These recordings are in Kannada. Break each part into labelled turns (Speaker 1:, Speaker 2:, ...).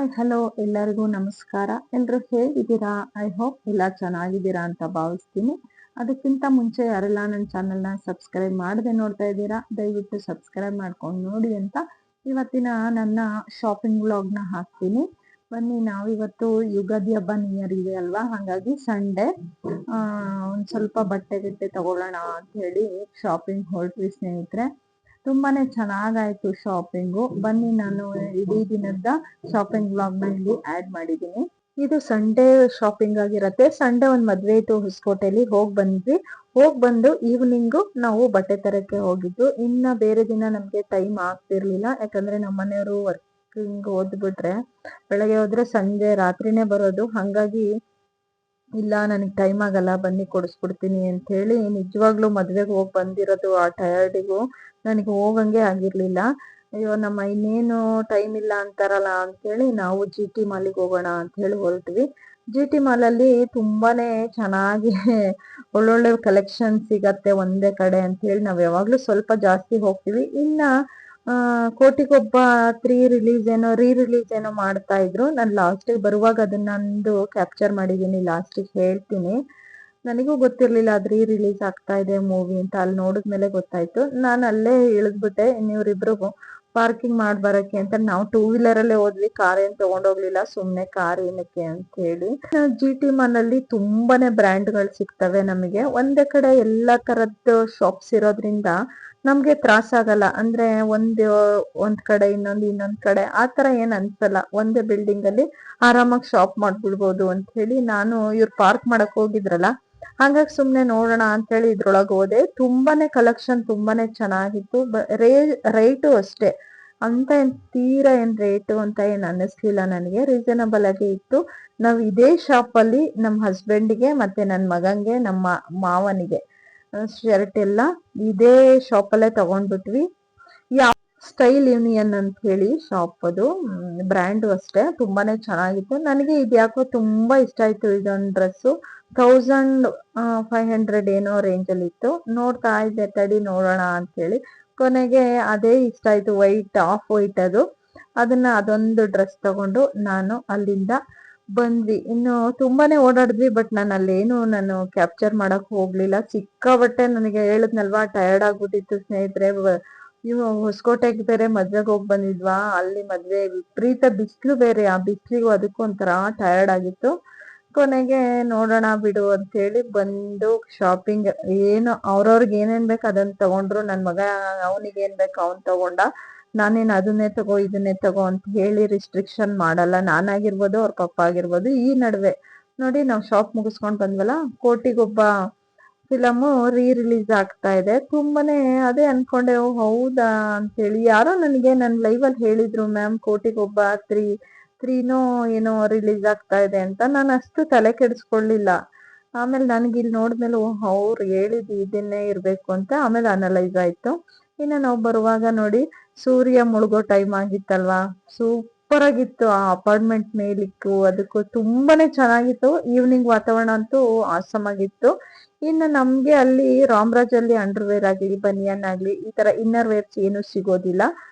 Speaker 1: ಹಾಯ್ ಹಲೋ ಎಲ್ಲರಿಗೂ ನಮಸ್ಕಾರ. ಎಲ್ಲರೂ ಹೇಗಿದ್ದೀರಾ? ಐ ಹೋಪ್ ಎಲ್ಲ ಚೆನ್ನಾಗಿದ್ದೀರಾ ಅಂತ ಭಾವಿಸ್ತೀನಿ. ಅದಕ್ಕಿಂತ ಮುಂಚೆ ಯಾರೆಲ್ಲ ನನ್ನ ಚಾನಲ್ನ ಸಬ್ಸ್ಕ್ರೈಬ್ ಮಾಡದೆ ನೋಡ್ತಾ ಇದ್ದೀರಾ, ದಯವಿಟ್ಟು ಸಬ್ಸ್ಕ್ರೈಬ್ ಮಾಡ್ಕೊಂಡು ನೋಡಿ ಅಂತ ಇವತ್ತಿನ ನನ್ನ ಶಾಪಿಂಗ್ ವ್ಲಾಗ್ನ ಹಾಕ್ತೀನಿ. ಬನ್ನಿ, ನಾವಿವತ್ತು ಯುಗಾದಿ ಹಬ್ಬ ನಿಯರ್ ಇದೆ ಅಲ್ವಾ, ಹಾಗಾಗಿ ಸಂಡೇ ಒಂದು ಸ್ವಲ್ಪ ಬಟ್ಟೆ ಗಿಟ್ಟೆ ತಗೊಳ್ಳೋಣ ಅಂತ ಹೇಳಿ ಶಾಪಿಂಗ್ ಹೊರಟ್ವಿ ಸ್ನೇಹಿತರೆ. ತುಂಬಾನೇ ಚೆನ್ನಾಗಾಯ್ತು ಶಾಪಿಂಗು. ಬನ್ನಿ, ನಾನು ಇಡೀ ದಿನದ ಶಾಪಿಂಗ್ ವ್ಲಾಗ್ ನ ಇಲ್ಲಿ ಆಡ್ ಮಾಡಿದ್ದೀನಿ. ಇದು ಸಂಡೇ ಶಾಪಿಂಗ್ ಆಗಿರತ್ತೆ. ಸಂಡೇ ಒಂದ್ ಮದ್ವೆ ಇತ್ತು ಹೊಸಕೋಟೆಯಲ್ಲಿ, ಹೋಗ್ ಬಂದು ಈವ್ನಿಂಗು ನಾವು ಬಟ್ಟೆ ತರಕ್ಕೆ ಹೋಗಿದ್ದು. ಇನ್ನ ಬೇರೆ ದಿನ ನಮ್ಗೆ ಟೈಮ್ ಆಗ್ತಿರ್ಲಿಲ್ಲ, ಯಾಕಂದ್ರೆ ನಮ್ಮ ಮನೆಯವರು ವರ್ಕಿಂಗ್ ಹೋದ್ಬಿಟ್ರೆ ಬೆಳಗ್ಗೆ ಹೋದ್ರೆ ಸಂಜೆ ರಾತ್ರಿನೇ ಬರೋದು. ಹಂಗಾಗಿ ಇಲ್ಲ, ನನಗೆ ಟೈಮ್ ಆಗಲ್ಲ, ಬನ್ನಿ ಕೊಡಿಸ್ಬಿಡ್ತೀನಿ ಅಂತ ಹೇಳಿ ನಿಜವಾಗ್ಲೂ ಮದ್ವೆಗೆ ಹೋಗಿ ಬಂದಿರೋದು ಆ ಟಯರ್ಡಿಗೂ ನನಗೆ ಹೋಗಂಗೆ ಆಗಿರ್ಲಿಲ್ಲ. ಅಯ್ಯೋ, ನಮ್ಮ ಇನ್ನೇನು ಟೈಮ್ ಇಲ್ಲ ಅಂತಾರಲ್ಲ ಅಂತೇಳಿ ನಾವು ಜಿ ಟಿ ಮಾಲಿಗೆ ಹೋಗೋಣ ಅಂತ ಹೇಳಿ ಹೊರಟ್ವಿ. ಜಿ ಟಿ ಮಾಲ್ ಅಲ್ಲಿ ತುಂಬಾನೇ ಚೆನ್ನಾಗಿ ಒಳ್ಳೊಳ್ಳೆ ಕಲೆಕ್ಷನ್ ಸಿಗತ್ತೆ ಒಂದೇ ಕಡೆ ಅಂತ ಹೇಳಿ ನಾವ್ ಯಾವಾಗ್ಲೂ ಸ್ವಲ್ಪ ಜಾಸ್ತಿ ಹೋಗ್ತೀವಿ. ಇನ್ನ ಕೋಟಿಗೊಬ್ಬ ರೀ ರಿಲೀಸ್ ಏನೋ ಮಾಡ್ತಾ ಇದ್ರು. ನಾನು ಲಾಸ್ಟಿಗೆ ಬರುವಾಗ ಅದನ್ನೊಂದು ಕ್ಯಾಪ್ಚರ್ ಮಾಡಿದೀನಿ, ಲಾಸ್ಟಿಗೆ ಹೇಳ್ತೀನಿ. ನನಗೂ ಗೊತ್ತಿರ್ಲಿಲ್ಲ ಅದು ರಿಲೀಸ್ ಆಗ್ತಾ ಇದೆ ಮೂವಿ ಅಂತ. ಅಲ್ಲಿ ನೋಡಿದ್ಮೇಲೆ ಗೊತ್ತಾಯ್ತು. ನಾನು ಅಲ್ಲೇ ಇಳಿದ್ಬಿಟ್ಟೆ ಇನ್ನಿವ್ರಿಬ್ರು ಪಾರ್ಕಿಂಗ್ ಮಾಡ್ಬರಕ್ಕೆ ಅಂತ. ನಾವು ಟೂ ವೀಲರ್ ಅಲ್ಲೇ ಹೋದ್ವಿ, ಕಾರ್ ಏನ್ ತಗೊಂಡೋಗ್ಲಿಲ್ಲ, ಸುಮ್ನೆ ಕಾರ್ ಏನಕ್ಕೆ ಅಂತ ಹೇಳಿ. ಜಿ ಟಿ ಮಾಲ್ ಅಲ್ಲಿ ತುಂಬಾನೇ ಬ್ರ್ಯಾಂಡ್ ಗಳು ಸಿಗ್ತವೆ ನಮಗೆ. ಒಂದೇ ಕಡೆ ಎಲ್ಲಾ ತರದ್ದು ಶಾಪ್ಸ್ ಇರೋದ್ರಿಂದ ನಮ್ಗೆ ತ್ರಾಸ ಆಗಲ್ಲ. ಅಂದ್ರೆ ಒಂದ್ ಕಡೆ ಇನ್ನೊಂದ್ ಕಡೆ ಆತರ ಏನ್ ಅನ್ಸಲ್ಲ. ಒಂದೇ ಬಿಲ್ಡಿಂಗ್ ಅಲ್ಲಿ ಆರಾಮಾಗಿ ಶಾಪ್ ಮಾಡ್ಬಿಡ್ಬೋದು ಅಂತ ಹೇಳಿ ನಾನು ಇವ್ರು ಪಾರ್ಕ್ ಮಾಡಕ್ ಹೋಗಿದ್ರಲ್ಲ, ಹಾಗಾಗಿ ಸುಮ್ನೆ ನೋಡೋಣ ಅಂತ ಹೇಳಿ ಇದ್ರೊಳಗೆ ಹೋದೆ. ತುಂಬಾನೇ ಕಲೆಕ್ಷನ್ ತುಂಬಾನೇ ಚೆನ್ನಾಗಿತ್ತು. ರೇಟು ಅಷ್ಟೇ ಅಂತ ತೀರಾ ಏನ್ ರೇಟು ಅಂತ ಏನ್ ಅನ್ನಿಸ್ಲಿಲ್ಲ ನನಗೆ, ರೀಸನಬಲ್ ಆಗಿ ಇತ್ತು. ನಾವ್ ಇದೇ ಶಾಪ್ ಅಲ್ಲಿ ನಮ್ ಹಸ್ಬೆಂಡ್ಗೆ ಮತ್ತೆ ನನ್ ಮಗಂಗೆ, ನಮ್ಮ ಮಾವನಿಗೆ ಶರ್ಟ್ ಎಲ್ಲ ಇದೇ ಶಾಪ್ ಅಲ್ಲೇ ತಗೊಂಡ್ಬಿಟ್ವಿ. ಯಾವ ಸ್ಟೈಲ್ ಯೂನಿಯನ್ ಅಂತ ಹೇಳಿ ಶಾಪ್, ಅದು ಬ್ರ್ಯಾಂಡು ಅಷ್ಟೇ. ತುಂಬಾನೇ ಚೆನ್ನಾಗಿತ್ತು. ನನಗೆ ಇದು ಯಾಕೋ ತುಂಬಾ ಇಷ್ಟ ಆಯ್ತು. ಇದೊಂದು ಡ್ರೆಸ್ಸು 1500 ಏನೋ ರೇಂಜ್ ಅಲ್ಲಿ ಇತ್ತು. ನೋಡ್ತಾ ಇದ್ದೆ, ತಡಿ ನೋಡೋಣ ಅಂತ ಹೇಳಿ ಕೊನೆಗೆ ಅದೇ ಇಷ್ಟ ಆಯ್ತು. ಆಫ್ ವೈಟ್ ಅದೊಂದು ಡ್ರೆಸ್ ತಗೊಂಡು ನಾನು ಅಲ್ಲಿಂದ ಬಂದ್ವಿ. ಇನ್ನು ತುಂಬಾನೇ ಓಡಾಡಿದ್ವಿ, ಬಟ್ ನಾನು ಕ್ಯಾಪ್ಚರ್ ಮಾಡಕ್ ಹೋಗ್ಲಿಲ್ಲ. ಸಿಕ್ಕಾಬಟ್ಟೆ ನನಗೆ ಹೇಳಿದ್ನಲ್ವಾ, ಟಯರ್ಡ್ ಆಗ್ಬಿಟ್ಟಿತ್ತು ಸ್ನೇಹಿತರೆ. ಇವು ಹೊಸಕೋಟೆಗೆ ಬೇರೆ ಮದ್ವೆಗೆ ಹೋಗಿ ಬಂದಿದ್ವಾ, ಅಲ್ಲಿ ಮದ್ವೆ ವಿಪರೀತ ಬಿಸಿಲು ಬೇರೆ. ಆ ಬಿಸಿಲಿಗೂ ಅದಕ್ಕೂ ಒಂಥರ ಟಯರ್ಡ್ ಆಗಿತ್ತು. ಕೊನೆಗೆ ನೋಡೋಣ ಬಿಡು ಅಂತ ಹೇಳಿ ಬಂದು ಶಾಪಿಂಗ್ ಏನು ಅವ್ರವ್ರಿಗೆ ಏನೇನ್ ಬೇಕು ಅದನ್ನ ತಗೊಂಡ್ರು. ನನ್ ಮಗ ಅವನಿಗೆ ಏನ್ ಬೇಕು ಅವ್ನ್ ತಗೊಂಡ. ನಾನೇನ್ ಅದನ್ನೇ ತಗೋ ಇದನ್ನೇ ತಗೋ ಅಂತ ಹೇಳಿ ರಿಸ್ಟ್ರಿಕ್ಷನ್ ಮಾಡಲ್ಲ. ನಾನಾಗಿರ್ಬೋದು ಅವ್ರ ಪಪ್ಪ ಆಗಿರ್ಬೋದು. ಈ ನಡುವೆ ನೋಡಿ, ನಾವ್ ಶಾಪ್ ಮುಗಿಸ್ಕೊಂಡ್ ಬಂದ್ವಲ್ಲ, ಕೋಟಿಗೊಬ್ಬ ಫಿಲಮ್ ರಿಲೀಸ್ ಆಗ್ತಾ ಇದೆ. ತುಂಬಾನೇ ಅದೇ ಅನ್ಕೊಂಡೆ, ಹೌದಾ ಅಂತೇಳಿ. ಯಾರೋ ನನಗೆ ನನ್ನ ಲೈವ್ ಅಲ್ಲಿ ಹೇಳಿದ್ರು, ಮ್ಯಾಮ್ ಕೋಟಿಗೊಬ್ಬ ತ್ರೀನೋ ಏನೋ ರಿಲೀಸ್ ಆಗ್ತಾ ಇದೆ ಅಂತ. ನಾನು ಅಷ್ಟು ತಲೆ ಕೆಡಿಸ್ಕೊಳ್ಳಿಲ್ಲ. ಆಮೇಲೆ ನನ್ಗೆ ಇಲ್ಲಿ ನೋಡಿದ್ಮೇಲೆ ಅವ್ರು ಹೇಳಿದ್ದು ಇದನ್ನೇ ಇರ್ಬೇಕು ಅಂತ ಆಮೇಲೆ ಅನಲೈಸ್ ಆಯ್ತು. ಇನ್ನು ನಾವು ಬರುವಾಗ ನೋಡಿ, ಸೂರ್ಯ ಮುಳುಗೋ ಟೈಮ್ ಆಗಿತ್ತಲ್ವಾ, ಸೂಪರ್ ಆಗಿತ್ತು. ಆ ಅಪಾರ್ಟ್ಮೆಂಟ್ ಮೇಲಿತ್ತು, ಅದಕ್ಕೂ ತುಂಬಾನೇ ಚೆನ್ನಾಗಿತ್ತು. ಈವ್ನಿಂಗ್ ವಾತಾವರಣ ಅಂತೂ ಆಸಮ್ ಆಗಿತ್ತು. ಇನ್ನು ನಮ್ಗೆ ಅಲ್ಲಿ ರಾಮರಾಜ್ ಅಲ್ಲಿ ಅಂಡರ್ವೇರ್ ಆಗ್ಲಿ, ಬನಿಯನ್ ಆಗ್ಲಿ, ಈ ತರ ಇನ್ನರ್ ವೇರ್ಸ್ ಏನು ಸಿಗೋದಿಲ್ಲ.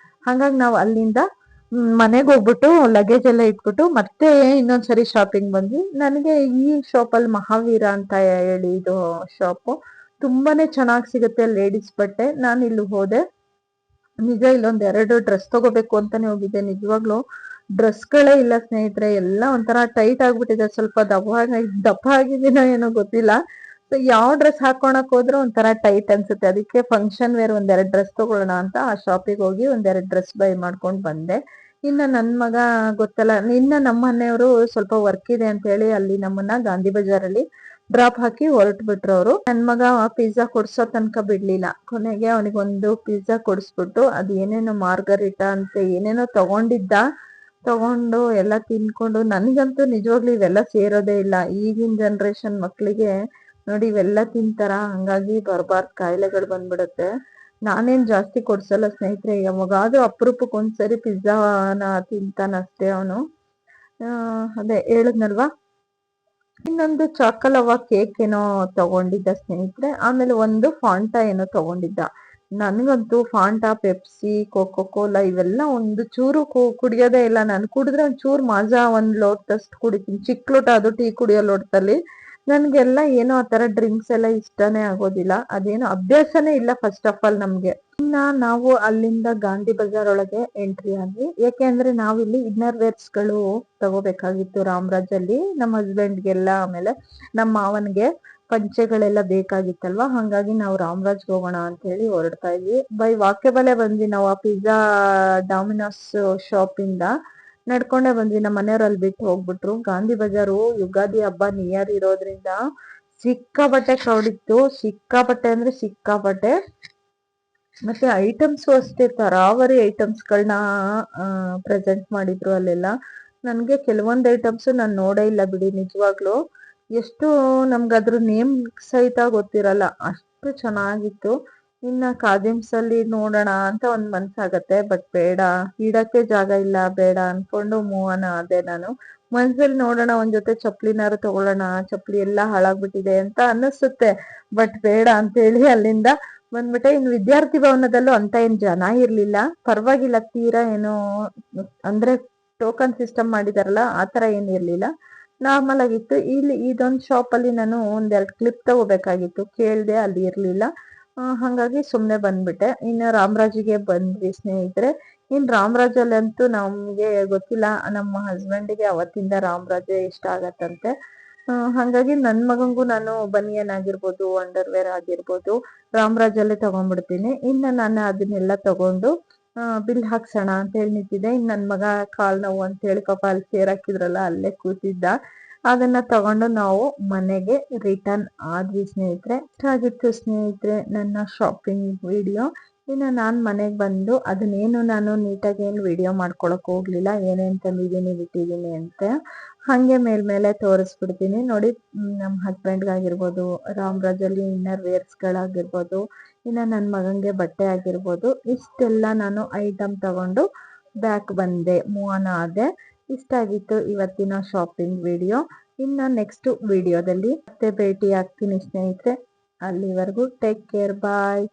Speaker 1: ಹಾಗಾಗಿ ನಾವು ಅಲ್ಲಿಂದ ಮನೆಗೆ ಹೋಗ್ಬಿಟ್ಟು ಲಗೇಜ್ ಎಲ್ಲ ಇಟ್ಬಿಟ್ಟು ಮತ್ತೆ ಇನ್ನೊಂದ್ಸರಿ ಶಾಪಿಂಗ್ ಬಂದ್ವಿ. ನನಗೆ ಈ ಶಾಪ್ ಅಲ್ಲಿ ಮಹಾವೀರ ಅಂತ ಹೇಳಿ ಇದು ಶಾಪ್ ತುಂಬಾನೇ ಚೆನ್ನಾಗಿ ಸಿಗುತ್ತೆ ಲೇಡೀಸ್ ಬಟ್ಟೆ. ನಾನು ಇಲ್ಲಿ ಹೋದೆ. ನಿಜ ಇಲ್ಲೊಂದ್ 2 ಡ್ರೆಸ್ ತಗೋಬೇಕು ಅಂತಾನೆ ಹೋಗಿದ್ದೆ. ನಿಜವಾಗ್ಲು ಡ್ರೆಸ್ಗಳೇ ಇಲ್ಲ ಸ್ನೇಹಿತರೆ. ಎಲ್ಲ ಒಂಥರ ಟೈಟ್ ಆಗ್ಬಿಟ್ಟಿದೆ. ಸ್ವಲ್ಪ ದಪ್ಪ ಆಗಿದ್ದೀನೋ ಏನೋ ಗೊತ್ತಿಲ್ಲ. ಸೊ ಯಾವ ಡ್ರೆಸ್ ಹಾಕೊಳಕ್ ಹೋದ್ರೆ ಒಂಥರ ಟೈಟ್ ಅನ್ಸುತ್ತೆ. ಅದಕ್ಕೆ ಫಂಕ್ಷನ್ ವೇರ್ 2 ಡ್ರೆಸ್ ತಗೊಳ್ಳೋಣ ಅಂತ ಆ ಶಾಪಿಗೆ ಹೋಗಿ 2 ಡ್ರೆಸ್ ಬೈ ಮಾಡ್ಕೊಂಡ್ ಬಂದೆ. ಇನ್ನ ನನ್ ಮಗ ಗೊತ್ತಲ್ಲ, ನಮ್ಮ ಮನೆಯವರು ಸ್ವಲ್ಪ ವರ್ಕ್ ಇದೆ ಅಂತ ಹೇಳಿ ಅಲ್ಲಿ ನಮ್ಮನ್ನ ಗಾಂಧಿ ಬಜಾರಲ್ಲಿ ಡ್ರಾಪ್ ಹಾಕಿ ಹೊರಟ್ಬಿಟ್ರು ಅವರು. ನನ್ ಮಗ ಪಿಜ್ಜಾ ಕೊಡ್ಸೋ ತನಕ ಬಿಡ್ಲಿಲ್ಲ. ಕೊನೆಗೆ ಅವನಿಗೊಂದು ಪಿಜ್ಜಾ ಕೊಡಿಸ್ಬಿಟ್ಟು ಅದ್ ಏನೇನೋ ಮಾರ್ಗರಿಟಾ ಅಂತ ಏನೇನೋ ತಗೊಂಡು ಎಲ್ಲ ತಿನ್ಕೊಂಡು. ನನ್ಗಂತೂ ನಿಜವಾಗ್ಲೂ ಇವೆಲ್ಲ ಸೇರೋದೇ ಇಲ್ಲ. ಈಗಿನ ಜನರೇಷನ್ ಮಕ್ಳಿಗೆ ನೋಡಿ ಇವೆಲ್ಲ ತಿಂತಾರ, ಹಂಗಾಗಿ ಬರ್ಬಾರ್ದು ಕಾಯಿಲೆಗಳು ಬಂದ್ಬಿಡುತ್ತೆ. ನಾನೇನ್ ಜಾಸ್ತಿ ಕೊಡ್ಸಲ್ಲ ಸ್ನೇಹಿತರೆ. ಯಾವಾಗಾದ್ರೂ ಅಪರೂಪಕ್ಕೆ ಒಂದ್ಸರಿ ಪಿಜ್ಜಾನ ತಿಂತಾನಷ್ಟೇ ಅವನು. ಅದೇ ಹೇಳಿದ್ನಲ್ವಾ. ಇನ್ನೊಂದು ಚಾಕಲವ ಕೇಕ್ ಏನೋ ತಗೊಂಡಿದ್ದ ಸ್ನೇಹಿತರೆ. ಆಮೇಲೆ ಒಂದು ಫಾಂಟಾ ಏನೋ ತಗೊಂಡಿದ್ದ. ನನ್ಗಂತೂ ಫಾಂಟಾ, ಪೆಪ್ಸಿ, ಕೋಕೋ ಕೋಲಾ ಇವೆಲ್ಲ ಒಂದು ಚೂರು ಕುಡಿಯೋದೇ ಇಲ್ಲ. ನಾನು ಕುಡಿದ್ರೆ ಒಂಚೂರು ಮಾಜಾ ಒಂದ್ ಲೋಟದಷ್ಟು ಕುಡಿತೀನಿ, ಚಿಕ್ಕ ಲೋಟ, ಅದು ಟೀ ಕುಡಿಯೋ ಲೋಟದಲ್ಲಿ. ನನ್ಗೆಲ್ಲ ಏನೋ ಆ ತರ ಡ್ರಿಂಕ್ಸ್ ಎಲ್ಲ ಇಷ್ಟನೇ ಆಗೋದಿಲ್ಲ, ಅದೇನೋ ಅಭ್ಯಾಸನೇ ಇಲ್ಲ ಫಸ್ಟ್ ಆಫ್ ಆಲ್ ನಮ್ಗೆ. ಇನ್ನ ನಾವು ಅಲ್ಲಿಂದ ಗಾಂಧಿ ಬಜಾರ್ ಒಳಗೆ ಎಂಟ್ರಿ ಆದ್ವಿ. ಯಾಕೆ ಅಂದ್ರೆ ನಾವಿಲ್ಲಿ ಇನ್ನರ್ ವೇರ್ಸ್ ಗಳು ತಗೋಬೇಕಾಗಿತ್ತು ರಾಮರಾಜ್ ಅಲ್ಲಿ. ನಮ್ಮ ಹಸ್ಬೆಂಡ್ಗೆಲ್ಲ, ಆಮೇಲೆ ನಮ್ಮ ಮಾವನ್ಗೆ ಪಂಚೆಗಳೆಲ್ಲ ಬೇಕಾಗಿತ್ತಲ್ವಾ, ಹಂಗಾಗಿ ನಾವು ರಾಮರಾಜ್ಗೆ ಹೋಗೋಣ ಅಂತ ಹೇಳಿ ಹೊರಡ್ತಾ ಇದ್ವಿ. ಬೈ ವಾಕೆಬಲ್ಲೇ ಬಂದ್ವಿ ನಾವು ಆ ಪಿಜ್ಜಾ ಡಾಮಿನೋಸ್ ಶಾಪ್ ಇಂದ ನಡ್ಕೊಂಡೇ ಬಂದ್ವಿ. ನಮ್ಮ ಮನೆಯವ್ರು ಅಲ್ಲಿ ಬಿಟ್ಟು ಹೋಗ್ಬಿಟ್ರು. ಗಾಂಧಿ ಬಜಾರು ಯುಗಾದಿ ಹಬ್ಬ ನಿಯರ್ ಇರೋದ್ರಿಂದ ಸಿಕ್ಕಾಪಟ್ಟೆ ಕ್ರೌಡ್ ಇತ್ತು, ಸಿಕ್ಕಾಪಟ್ಟೆ ಅಂದ್ರೆ ಸಿಕ್ಕಾಪಟ್ಟೆ. ಮತ್ತೆ ಐಟಮ್ಸ್ ಅಷ್ಟೇ, ತರಾವರಿ ಐಟಮ್ಸ್ ಗಳನ್ನ ಪ್ರೆಸೆಂಟ್ ಮಾಡಿದ್ರು ಅಲ್ಲೆಲ್ಲ. ನನ್ಗೆ ಕೆಲವೊಂದು ಐಟಮ್ಸ್ ನಾನು ನೋಡೇ ಇಲ್ಲ ಬಿಡಿ, ನಿಜವಾಗ್ಲು. ಎಷ್ಟು ನಮ್ಗದ್ರ ನೇಮ್ ಸಹಿತ ಗೊತ್ತಿರಲ್ಲ, ಅಷ್ಟು ಚೆನ್ನಾಗಿತ್ತು. ಇನ್ನ ಕಾದಿಮ್ಸ್ ಅಲ್ಲಿ ನೋಡೋಣ ಅಂತ ಒಂದ್ ಮನ್ಸಾಗತ್ತೆ, ಬಟ್ ಬೇಡ, ಇಡಕ್ಕೆ ಜಾಗ ಇಲ್ಲ, ಬೇಡ ಅನ್ಕೊಂಡು ಮೂವನ ಆದೆ ನಾನು. ಮನ್ಸಲ್ಲಿ ನೋಡೋಣ, ಒಂದ್ ಜೊತೆ ಚಪ್ಲಿನಾರು ತಗೊಳ್ಳೋಣ, ಚಪ್ಲಿ ಎಲ್ಲಾ ಹಾಳಾಗ್ಬಿಟ್ಟಿದೆ ಅಂತ ಅನ್ನಿಸುತ್ತೆ, ಬಟ್ ಬೇಡ ಅಂತ ಹೇಳಿ ಅಲ್ಲಿಂದ ಬಂದ್ಬಿಟ್ಟೆ. ಇನ್ನು ವಿದ್ಯಾರ್ಥಿ ಭವನದಲ್ಲೂ ಅಂತ ಏನ್ ಜನ ಇರ್ಲಿಲ್ಲ, ಪರವಾಗಿಲ್ಲ, ತೀರಾ ಏನೋ ಅಂದ್ರೆ ಟೋಕನ್ ಸಿಸ್ಟಮ್ ಮಾಡಿದಾರಲ್ಲ ಆತರ ಏನ್ ಇರ್ಲಿಲ್ಲ, ನಾರ್ಮಲ್ ಆಗಿತ್ತು. ಇಲ್ಲಿ ಇದೊಂದ್ ಶಾಪ್ ಅಲ್ಲಿ ನಾನು ಒಂದೆರಡು ಕ್ಲಿಪ್ ತಗೋಬೇಕಾಗಿತ್ತು, ಕೇಳ್ದೆ, ಅಲ್ಲಿ ಇರ್ಲಿಲ್ಲ. ಹಂಗಾಗಿ ಸುಮ್ನೆ ಬಂದ್ಬಿಟ್ಟೆ. ಇನ್ನು ರಾಮರಾಜಿಗೆ ಬಂದ್ವಿ ಸ್ನೇಹಿತರೆ. ಇನ್ ರಾಮರಾಜಲ್ಲಂತೂ ನಮ್ಗೆ ಗೊತ್ತಿಲ್ಲ, ನಮ್ಮ ಹಸ್ಬೆಂಡ್ಗೆ ಅವತ್ತಿಂದ ರಾಮರಾಜೆ ಇಷ್ಟ ಆಗತ್ತಂತೆ. ಹಂಗಾಗಿ ನನ್ ಮಗಂಗೂ ನಾನು ಬನಿಯನ್ ಆಗಿರ್ಬೋದು, ಅಂಡರ್ವೇರ್ ಆಗಿರ್ಬೋದು ರಾಮರಾಜಲ್ಲೇ ತಗೊಂಡ್ಬಿಡ್ತೀನಿ. ಇನ್ನು ನಾನು ಅದನ್ನೆಲ್ಲ ತಗೊಂಡು ಬಿಲ್ ಹಾಕ್ಸೋಣ ಅಂತ ಹೇಳಿ ನಿಂತಿದ್ದೆ. ಇನ್ ನನ್ ಮಗ ಕಾಲ್ ನೋವು ಅಂತ ಹೇಳಿ ಪಾಪ ಅಲ್ಲಿ ಚೇರ್ ಹಾಕಿದ್ರಲ್ಲ ಅಲ್ಲೇ ಕೂತಿದ್ದ. ಅದನ್ನ ತಗೊಂಡು ನಾವು ಮನೆಗೆ ರಿಟರ್ನ್ ಆದ್ವಿ ಸ್ನೇಹಿತರೆ. ಇಷ್ಟ ಆಗಿತ್ತು ಸ್ನೇಹಿತರೆ ನನ್ನ ಶಾಪಿಂಗ್ ವಿಡಿಯೋ. ಇನ್ನು ನಾನ್ ಮನೆಗ್ ಬಂದು ಅದನ್ನೇನು ನಾನು ನೀಟಾಗಿ ಏನು ವಿಡಿಯೋ ಮಾಡ್ಕೊಳಕ್ ಹೋಗ್ಲಿಲ್ಲ, ಏನೇನ್ ತಂದಿದ್ದೀನಿ ಬಿಟ್ಟಿದ್ದೀನಿ ಅಂತ. ಹಂಗೆ ಮೇಲ್ಮೇಲೆ ತೋರಿಸ್ಬಿಡ್ತೀನಿ ನೋಡಿ. ನಮ್ಮ ಹಸ್ಬೆಂಡ್ಗಾಗಿರ್ಬೋದು, ರಾಮರಾಜಲ್ಲಿ ಇನ್ನರ್ ವೇರ್ಸ್ಗಳಾಗಿರ್ಬೋದು, ಇನ್ನು ನನ್ನ ಮಗಂಗೆ ಬಟ್ಟೆ ಆಗಿರ್ಬೋದು, ಇಷ್ಟೆಲ್ಲ ನಾನು ಐಟಮ್ ತಗೊಂಡು ಬ್ಯಾಕ್ ಬಂದೆ, ಮೂವನ ಆದೆ. ಇಷ್ಟ ಆಗಿತ್ತು ಇವತ್ತಿನ ಶಾಪಿಂಗ್ ವಿಡಿಯೋ. ಇನ್ನು ನೆಕ್ಸ್ಟ್ ವಿಡಿಯೋದಲ್ಲಿ ಮತ್ತೆ ಭೇಟಿ ಆಗ್ತೀನಿ ಸ್ನೇಹಿತರೆ. ಅಲ್ಲಿವರೆಗೂ ಟೇಕ್ ಕೇರ್, ಬಾಯ್.